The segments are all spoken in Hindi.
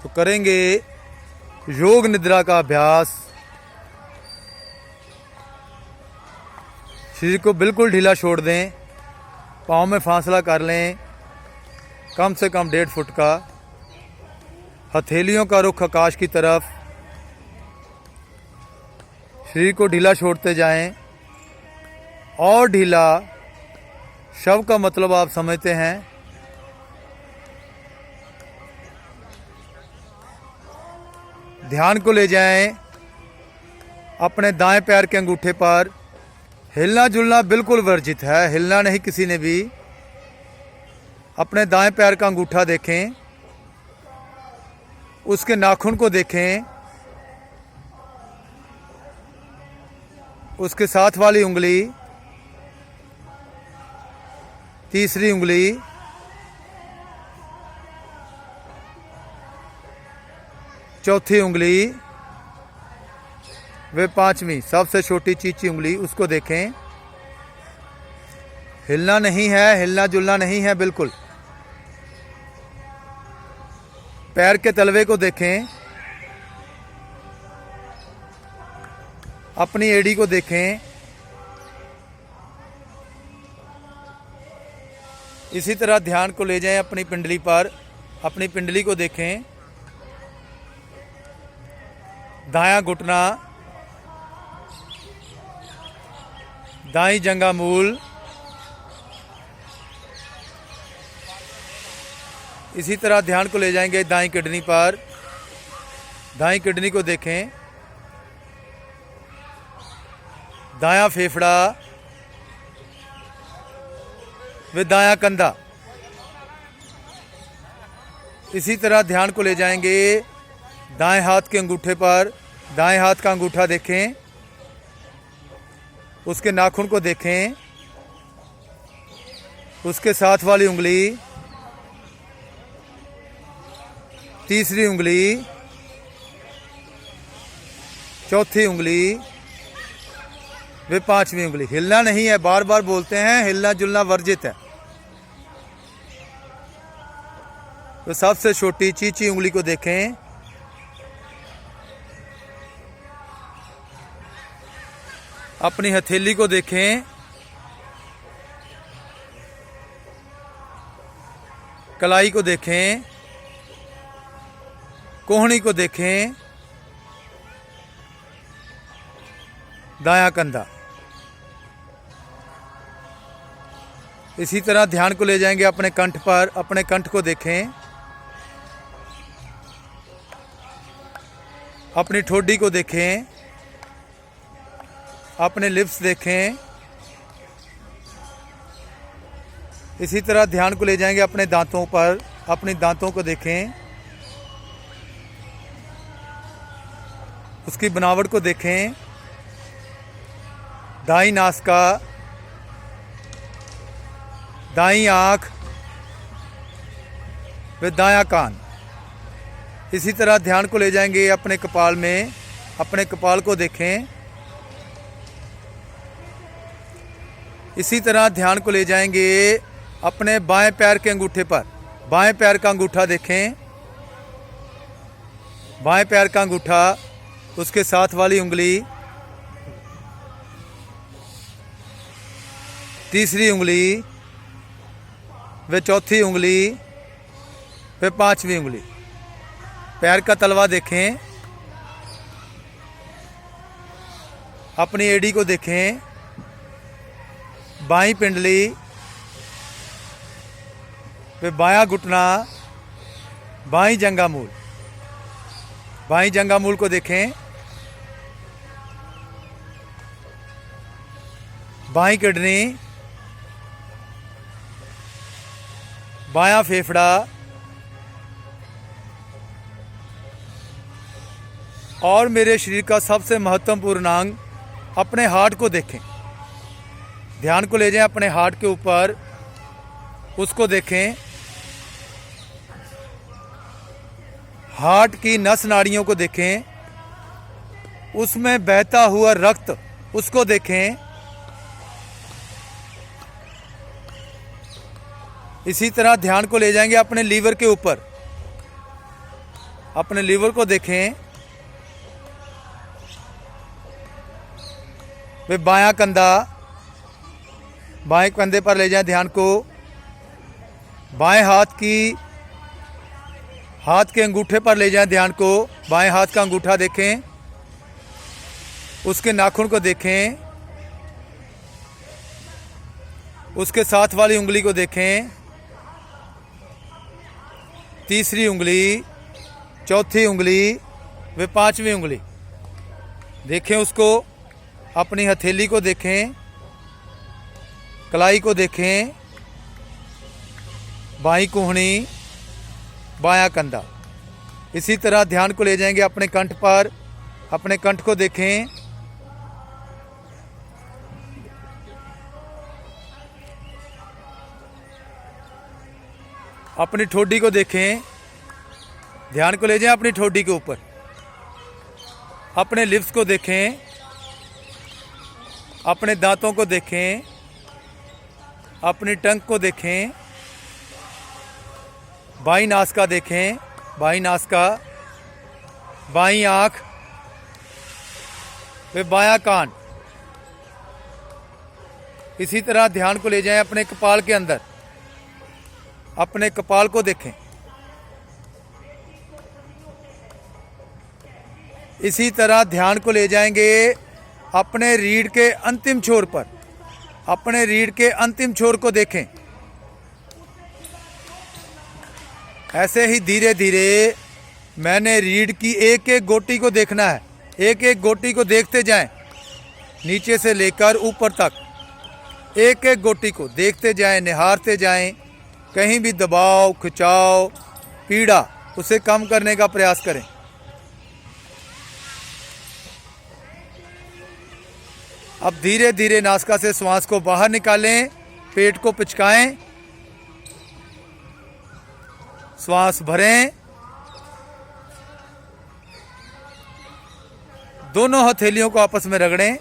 तो करेंगे योग निद्रा का अभ्यास। शरीर को बिल्कुल ढीला छोड़ दें, पाँव में फासला कर लें कम से कम 1.5 फुट का। हथेलियों का रुख आकाश की तरफ, शरीर को ढीला छोड़ते जाएं। और ढीला शब्द का मतलब आप समझते हैं। ध्यान को ले जाएं अपने दाएं पैर के अंगूठे पर। हिलना जुलना बिल्कुल वर्जित है, हिलना नहीं किसी ने भी। अपने दाएं पैर का अंगूठा देखें, उसके नाखून को देखें, उसके साथ वाली उंगली, तीसरी उंगली, चौथी उंगली, वे 5वीं सबसे छोटी चीची उंगली, उसको देखें। हिलना नहीं है, हिलना जुलना नहीं है बिल्कुल। पैर के तलवे को देखें, अपनी एड़ी को देखें। इसी तरह ध्यान को ले जाएं अपनी पिंडली पर, अपनी पिंडली को देखें। दायां घुटना, दाईं जंघा मूल। इसी तरह ध्यान को ले जाएंगे दाईं किडनी पर, दाईं किडनी को देखें। दायां फेफड़ा व दायां कंधा। इसी तरह ध्यान को ले जाएंगे दाएं हाथ के अंगूठे पर, दाएं हाथ का अंगूठा देखें, उसके नाखून को देखें, उसके साथ वाली उंगली, तीसरी उंगली, चौथी उंगली, वे 5वीं उंगली। हिलना नहीं है, बार बार बोलते हैं, हिलना जुलना वर्जित है। तो सबसे छोटी चीची उंगली को देखें। अपनी हथेली को देखें, कलाई को देखें, कोहनी को देखें, दायां कंधा। इसी तरह ध्यान को ले जाएंगे अपने कंठ पर, अपने कंठ को देखें। अपनी ठोडी को देखें, अपने लिप्स देखें। इसी तरह ध्यान को ले जाएंगे अपने दांतों पर, अपने दांतों को देखें, उसकी बनावट को देखें। दाईं नासिका, दाईं आँख व दायां कान। इसी तरह ध्यान को ले जाएंगे अपने कपाल में, अपने कपाल को देखें। इसी तरह ध्यान को ले जाएंगे अपने बाएं पैर के अंगूठे पर, बाएं पैर का अंगूठा देखें, बाएं पैर का अंगूठा, उसके साथ वाली उंगली, तीसरी उंगली, वे चौथी उंगली, वे 5वीं उंगली। पैर का तलवा देखें, अपनी एड़ी को देखें, बाईं पिंडली, वे बायां घुटना, बाईं जंघा मूल, बाईं जंघा मूल को देखें। बाईं किडनी, बायां फेफड़ा और मेरे शरीर का सबसे महत्वपूर्ण अंग अपने हार्ट को देखें। ध्यान को ले जाएं अपने हार्ट के ऊपर, उसको देखें। हार्ट की नस नाड़ियों को देखें, उसमें बहता हुआ रक्त उसको देखें। इसी तरह ध्यान को ले जाएंगे अपने लीवर के ऊपर, अपने लीवर को देखें। वे बायां कंधा, बाएं कंधे पर ले जाएं ध्यान को। बाएं हाथ के अंगूठे पर ले जाएं ध्यान को। बाएं हाथ का अंगूठा देखें, उसके नाखून को देखें, उसके साथ वाली उंगली को देखें, तीसरी उंगली, चौथी उंगली, वे पांचवी उंगली देखें उसको। अपनी हथेली को देखें, कलाई को देखें, बाईं कूहनी, बायां कंधा। इसी तरह ध्यान को ले जाएंगे अपने कंठ पर। अपने कंठ को देखें, अपनी ठोडी को देखें। ध्यान को ले जाएं अपनी ठोडी के ऊपर। अपने लिप्स को देखें, अपने दांतों को देखें, अपनी टंग को देखें, बाईं नासिका देखें, बाईं नासिका, बाईं आंख, वे बायां कान। इसी तरह ध्यान को ले जाएं अपने कपाल के अंदर। अपने कपाल को देखें। इसी तरह ध्यान को ले जाएंगे अपने रीढ़ के अंतिम छोर पर। अपने रीढ़ के अंतिम छोर को देखें। ऐसे ही धीरे धीरे मैंने रीढ़ की एक एक गोटी को देखना है। एक एक गोटी को देखते जाएं, नीचे से लेकर ऊपर तक एक एक गोटी को देखते जाएं, निहारते जाएं। कहीं भी दबाव, खिंचाव, पीड़ा, उसे कम करने का प्रयास करें। अब धीरे धीरे नासिका से श्वास को बाहर निकालें, पेट को पिचकाएं, श्वास भरें। दोनों हथेलियों को आपस में रगड़ें,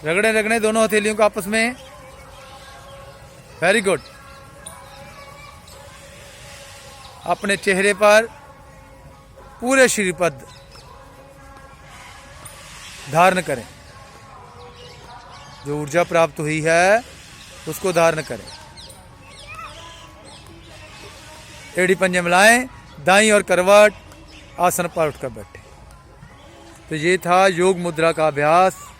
रगड़ें दोनों हथेलियों को आपस में। Very good. अपने चेहरे पर, पूरे शरीर पर धारण करें। जो ऊर्जा प्राप्त हुई है उसको धारण करें। एड़ी पंजे मिलाएं, दाईं और करवट, आसन पर उठकर बैठे। तो ये था योग मुद्रा का अभ्यास।